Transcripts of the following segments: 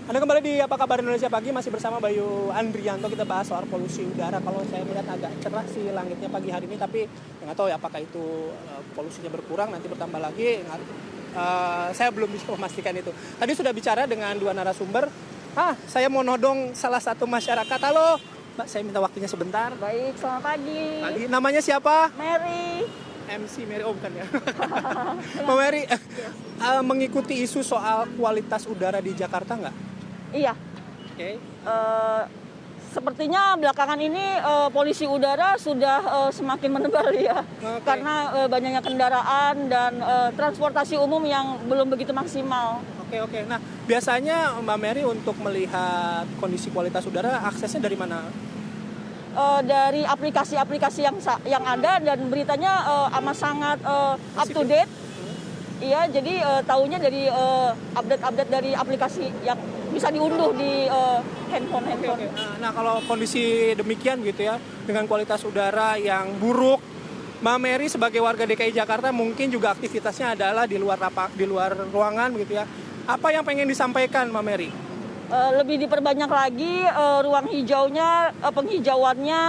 Anda kembali di Apa Kabar Indonesia Pagi, masih bersama Bayu Andrianto. Kita bahas soal polusi udara. Kalau saya melihat agak cerah sih langitnya pagi hari ini, tapi nggak tahu ya apakah itu polusinya berkurang, nanti bertambah lagi. Saya belum bisa memastikan itu. Tadi sudah bicara dengan dua narasumber. Saya mau nodong salah satu masyarakat. Halo, Mbak, saya minta waktunya sebentar. Baik, selamat pagi. Pagi. Namanya siapa? Mary. MC Mary, oh bukan ya. Mbak Mary, mengikuti isu soal kualitas udara di Jakarta nggak? Iya. Oke. Sepertinya belakangan ini polusi udara sudah semakin menebal ya. Oke. Karena banyaknya kendaraan dan transportasi umum yang belum begitu maksimal. Oke. Nah, biasanya Mbak Mary untuk melihat kondisi kualitas udara aksesnya dari mana? Dari aplikasi-aplikasi yang ada dan beritanya amat sangat up to date. Iya, jadi tahunya dari update-update dari aplikasi yang bisa diunduh di handphone. Oke. Nah, kalau kondisi demikian gitu ya, dengan kualitas udara yang buruk, Mbak Mary sebagai warga DKI Jakarta mungkin juga aktivitasnya adalah di luar ruangan gitu ya. Apa yang pengen disampaikan Mbak Mary? Lebih diperbanyak lagi ruang hijaunya, penghijauannya,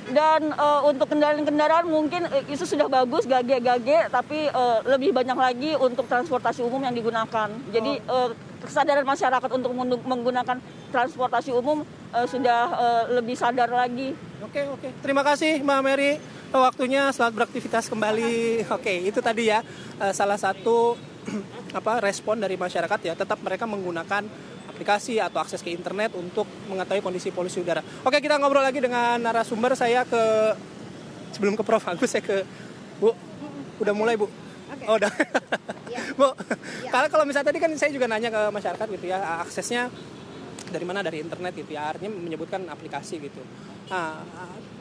dan untuk kendaraan-kendaraan mungkin itu sudah bagus, gage, tapi lebih banyak lagi untuk transportasi umum yang digunakan. Jadi kesadaran masyarakat untuk menggunakan transportasi umum sudah lebih sadar lagi. Oke. Terima kasih Mbak Mary waktunya, selamat beraktivitas kembali. Oke, itu tadi ya salah satu respon dari masyarakat ya, tetap mereka menggunakan aplikasi atau akses ke internet untuk mengetahui kondisi polusi udara. Oke, kita ngobrol lagi dengan narasumber. Sebelum ke Prof Agus, saya ke Bu. Udah mulai, Bu? Okay. Oh, udah. Ya. Bu, Ya. kalau misalnya tadi kan saya juga nanya ke masyarakat gitu ya, aksesnya dari mana, dari internet gitu ya, artinya menyebutkan aplikasi gitu.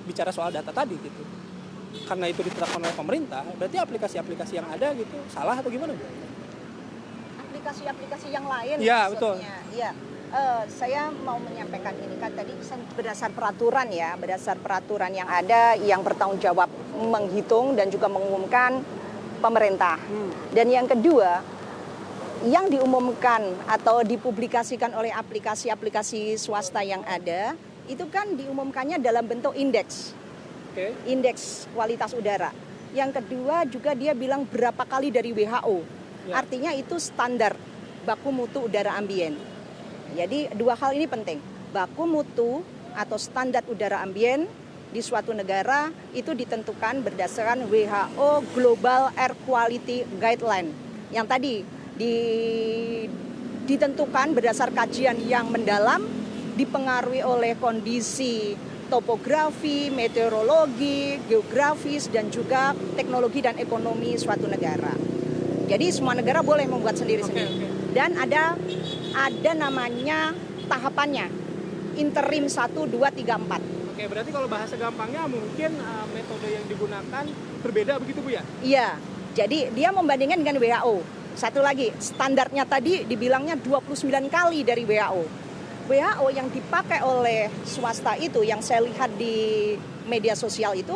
Bicara soal data tadi gitu, karena itu ditetapkan oleh pemerintah, berarti aplikasi-aplikasi yang ada gitu salah atau gimana, Bu? Aplikasi-aplikasi yang lain Ya, maksudnya. betul. Iya. Saya mau menyampaikan ini kan tadi berdasar peraturan yang ada yang bertanggung jawab menghitung dan juga mengumumkan pemerintah. Dan yang kedua, yang diumumkan atau dipublikasikan oleh aplikasi-aplikasi swasta yang ada itu kan diumumkannya dalam bentuk indeks. Oke. Indeks kualitas udara. Yang kedua juga dia bilang berapa kali dari WHO. Ya. Artinya itu standar baku mutu udara ambien. Jadi dua hal ini penting. Baku mutu atau standar udara ambien di suatu negara itu ditentukan berdasarkan WHO Global Air Quality Guideline. Yang tadi ditentukan berdasar kajian yang mendalam, dipengaruhi oleh kondisi topografi, meteorologi, geografis, dan juga teknologi dan ekonomi suatu negara. Jadi semua negara boleh membuat sendiri-sendiri. Oke. Dan ada namanya tahapannya. Interim 1, 2, 3, 4. Oke, berarti kalau bahasa gampangnya mungkin metode yang digunakan berbeda begitu, Bu ya? Iya. Jadi dia membandingkan dengan WHO. Satu lagi, standarnya tadi dibilangnya 29 kali dari WHO. WHO yang dipakai oleh swasta itu yang saya lihat di media sosial itu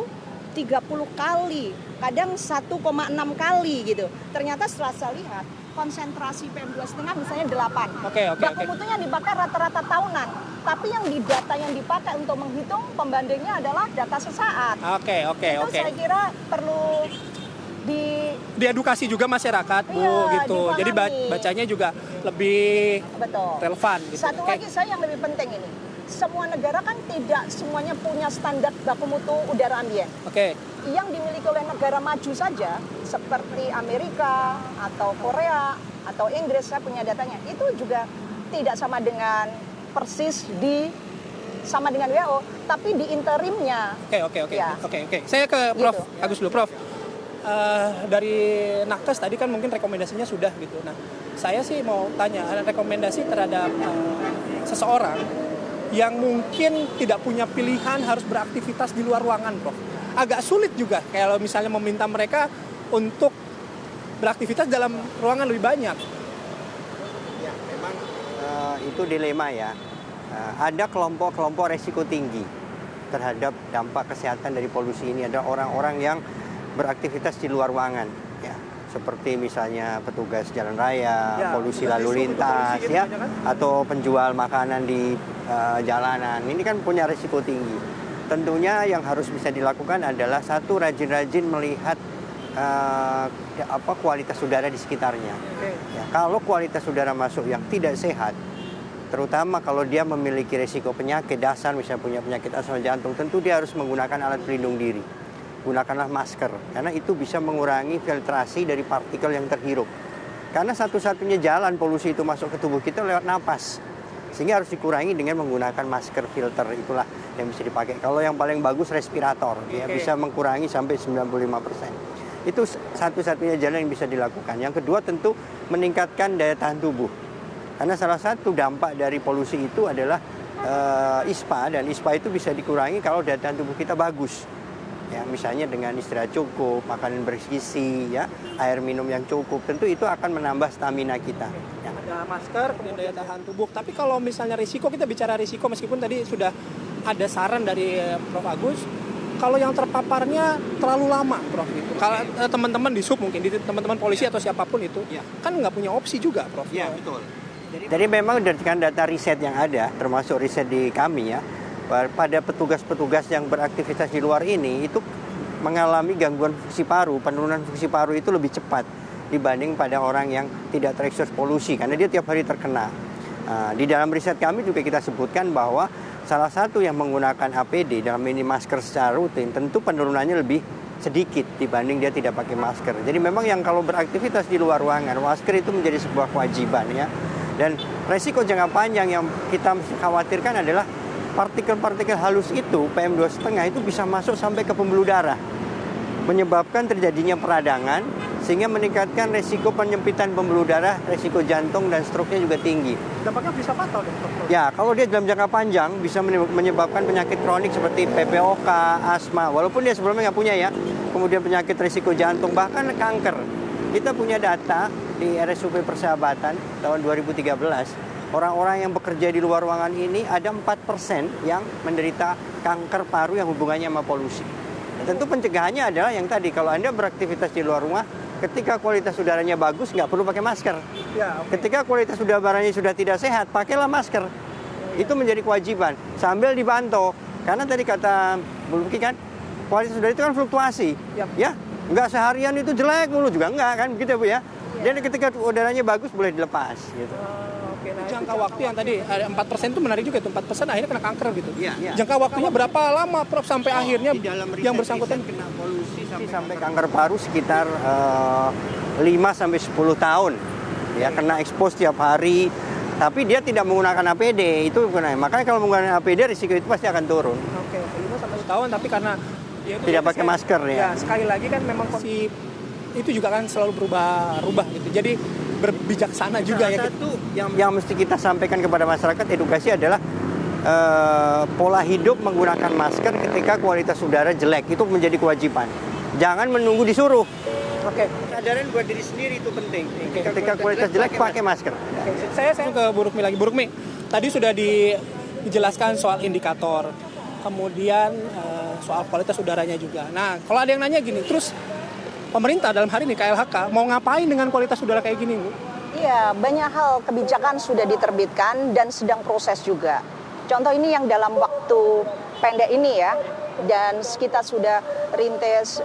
30 kali, kadang 1,6 kali gitu. Ternyata setelah saya lihat konsentrasi PM2,5 misalnya 8. Oke. Baku mutunya dipakai rata-rata tahunan. Tapi yang di data yang dipakai untuk menghitung pembandingnya adalah data sesaat. Oke. Itu saya kira perlu diedukasi juga masyarakat, Bu, Iya, gitu. Jadi dipahami. bacanya juga lebih betul. relevan gitu. Satu Oke. lagi saya yang lebih penting ini. Semua negara kan tidak semuanya punya standar baku mutu udara ambien. Oke. Yang dimiliki oleh negara maju saja seperti Amerika atau Korea atau Inggris, saya punya datanya, itu juga tidak sama dengan persis sama dengan WHO, tapi di interimnya. Oke. Ya. Oke. Saya ke Prof Gitu. Agus dulu, Prof. Dari Nakes tadi kan mungkin rekomendasinya sudah gitu. Nah, saya sih mau tanya, ada rekomendasi terhadap seseorang yang mungkin tidak punya pilihan harus beraktivitas di luar ruangan, Prof. Agak sulit juga kalau misalnya meminta mereka untuk beraktivitas dalam ruangan lebih banyak. Ya, memang itu dilema ya. Ada kelompok-kelompok resiko tinggi terhadap dampak kesehatan dari polusi ini. Ada orang-orang yang beraktivitas di luar ruangan. Ya. seperti misalnya petugas jalan raya, Ya, polusi petugas lalu dishub, lintas, polisi gitu ya, banyak kan? atau penjual makanan di jalanan. Ini kan punya risiko tinggi. Tentunya yang harus bisa dilakukan adalah satu, rajin-rajin melihat kualitas udara di sekitarnya. Oke. Ya, kalau kualitas udara masuk yang tidak sehat, terutama kalau dia memiliki risiko penyakit dasar, misalnya punya penyakit asma jantung, tentu dia harus menggunakan alat pelindung diri. Gunakanlah masker, karena itu bisa mengurangi filtrasi dari partikel yang terhirup. Karena satu-satunya jalan polusi itu masuk ke tubuh kita lewat napas. Sehingga harus dikurangi dengan menggunakan masker filter, itulah yang bisa dipakai. Kalau yang paling bagus respirator, ya, bisa mengurangi sampai 95%. Itu satu-satunya jalan yang bisa dilakukan. Yang kedua tentu meningkatkan daya tahan tubuh. Karena salah satu dampak dari polusi itu adalah ISPA, dan ISPA itu bisa dikurangi kalau daya tahan tubuh kita bagus. Ya, misalnya dengan istirahat cukup, makanan bergizi, ya, air minum yang cukup, tentu itu akan menambah stamina kita. Ya. Ada masker, kemudian daya tahan tubuh. Tapi kalau misalnya risiko, kita bicara risiko, meskipun tadi sudah ada saran dari Prof. Agus, kalau yang terpaparnya terlalu lama, Prof. Gitu. Kalau teman-teman di sub mungkin, teman-teman polisi atau siapapun itu, kan nggak punya opsi juga, Prof. Iya, betul. Jadi memang dengan data riset yang ada, termasuk riset di kami, ya, pada petugas-petugas yang beraktivitas di luar ini itu mengalami gangguan fungsi paru, penurunan fungsi paru itu lebih cepat dibanding pada orang yang tidak terekspos polusi, karena dia tiap hari terkena. Di dalam riset kami juga kita sebutkan bahwa salah satu yang menggunakan APD dalam ini masker secara rutin, tentu penurunannya lebih sedikit dibanding dia tidak pakai masker. Jadi memang yang kalau beraktivitas di luar ruangan, masker itu menjadi sebuah kewajiban, ya. Dan resiko jangka panjang yang kita mesti khawatirkan adalah partikel-partikel halus itu, PM2,5 itu bisa masuk sampai ke pembuluh darah, menyebabkan terjadinya peradangan, sehingga meningkatkan resiko penyempitan pembuluh darah, resiko jantung dan stroke-nya juga tinggi. Dampaknya bisa fatal, Dok. Ya, kalau dia dalam jangka panjang bisa menyebabkan penyakit kronik seperti PPOK, asma, walaupun dia sebelumnya nggak punya, ya. Kemudian penyakit risiko jantung, bahkan kanker. Kita punya data di RSUP Persahabatan tahun 2013. Orang-orang yang bekerja di luar ruangan ini ada 4% yang menderita kanker paru yang hubungannya sama polusi. Nah, tentu pencegahannya adalah yang tadi, kalau Anda beraktivitas di luar rumah, ketika kualitas udaranya bagus, nggak perlu pakai masker. Ya, okay. Ketika kualitas udaranya sudah tidak sehat, pakailah masker. Itu menjadi kewajiban, sambil dipantau. Karena tadi kata Bu Luki kan, kualitas udara itu kan fluktuasi. Ya, nggak seharian itu jelek mulu juga, nggak kan, begitu Bu, ya. Dan ketika udaranya bagus, boleh dilepas gitu. Oke, nah jangka waktu yang tadi ada 4% itu menarik juga, itu 4% akhirnya kena kanker gitu. Iya. Jangka waktunya berapa lama, Prof, sampai akhirnya yang bersangkutan kena polusi sampai kanker paru sekitar 5-10 tahun. Ya, kena ekspos tiap hari, tapi dia tidak menggunakan APD, itu makanya kalau menggunakan APD risiko itu pasti akan turun. Oke, 5-10 tahun, tapi karena ya, tidak pakai masker, ya. Ya, sekali lagi kan memang kondisi itu juga kan selalu berubah-ubah gitu. Jadi berbijaksana juga, ya. Satu yang mesti kita sampaikan kepada masyarakat, edukasi adalah pola hidup menggunakan masker ketika kualitas udara jelek, itu menjadi kewajiban. Jangan menunggu disuruh. Oke. Kesadaran buat diri sendiri itu penting. Ketika kualitas jelek pakai masker. Oke. Saya ke Bu Rukmi lagi. Bu Rukmi, tadi sudah dijelaskan soal indikator, kemudian soal kualitas udaranya juga. Nah, kalau ada yang nanya gini, terus pemerintah dalam hari ini KLHK mau ngapain dengan kualitas udara kayak gini, Bu? Iya, banyak hal kebijakan sudah diterbitkan dan sedang proses juga. Contoh ini yang dalam waktu pendek ini, ya, dan kita sudah rintis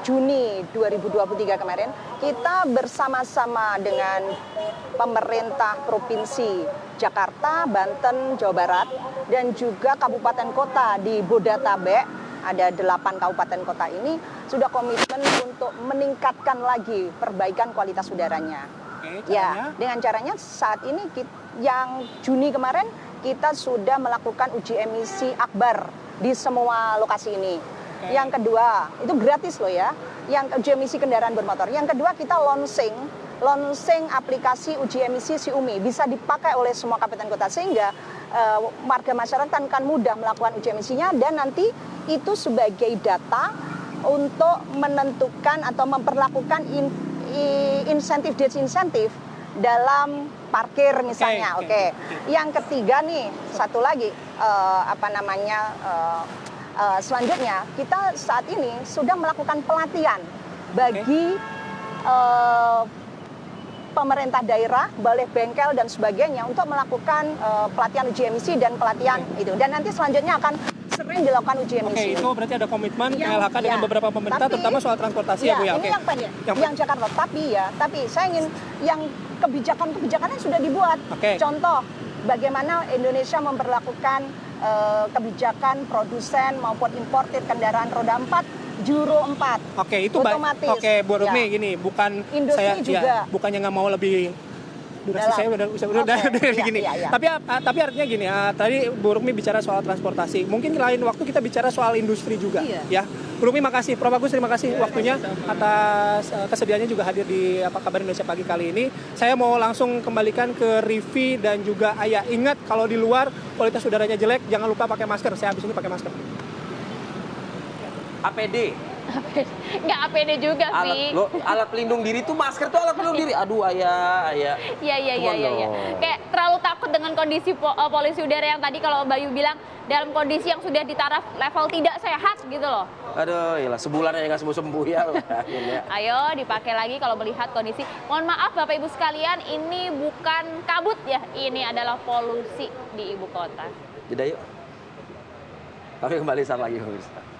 Juni 2023 kemarin, kita bersama-sama dengan pemerintah Provinsi Jakarta, Banten, Jawa Barat, dan juga kabupaten kota di Bodetabek, ada 8 kabupaten kota ini sudah komitmen untuk meningkatkan lagi perbaikan kualitas udaranya. Ya, dengan caranya saat ini yang Juni kemarin kita sudah melakukan uji emisi akbar di semua lokasi ini. Yang kedua, itu gratis loh, ya. Yang uji emisi kendaraan bermotor. Yang kedua, kita launching aplikasi uji emisi Xiaomi, bisa dipakai oleh semua kabupaten kota, sehingga warga masyarakat akan mudah melakukan uji emisinya, dan nanti itu sebagai data untuk menentukan atau memperlakukan insentif disinsentif dalam parkir misalnya. Oke. Yang ketiga nih, satu lagi selanjutnya kita saat ini sudah melakukan pelatihan bagi eh, pemerintah daerah, balai bengkel dan sebagainya untuk melakukan pelatihan uji emisi dan pelatihan itu. Dan nanti selanjutnya akan sering dilakukan uji Oke, emisi. itu berarti ada komitmen Yang- KLHK dengan ya. beberapa pemerintah, Tapi- terutama soal transportasi Ya, ya Bu ya. ini Oke. yang pendek, yang Jakarta. Tapi saya ingin yang kebijakan-kebijakannya sudah dibuat. Oke. Contoh, bagaimana Indonesia memperlakukan kebijakan produsen maupun importir kendaraan roda 4 Euro 4. Oke, itu otomatis. Oke, Bu Rumi Ya. gini, bukan Industri saya juga. bukannya nggak mau lebih durasi Dalam. saya udah Oke, iya, gini. iya, iya. Tapi artinya gini, tadi Bu Rumi bicara soal transportasi. Mungkin lain waktu kita bicara soal industri juga, Iya. ya. Bu Rumi makasih, Prof Agus terima kasih waktunya atas kesediaannya juga hadir di Kabar Indonesia pagi kali ini. Saya mau langsung kembalikan ke Rivi dan juga Ayah. Ingat kalau di luar kualitas udaranya jelek, jangan lupa pakai masker. Saya habis ini pakai masker. APD. Nggak APD juga, Vi. Alat pelindung diri tuh masker tuh alat pelindung diri. Aduh, ayah. Iya. Come on dong. Kayak terlalu takut dengan kondisi polusi udara yang tadi kalau Bayu bilang dalam kondisi yang sudah di taraf level tidak sehat gitu loh. Aduh, iyalah sebulan aja nggak sembuh-sembuh ya. Ayo dipakai lagi kalau melihat kondisi. Mohon maaf Bapak Ibu sekalian, ini bukan kabut ya, ini adalah polusi di ibu kota. Jeda yuk. Kami kembali saat lagi pemirsa.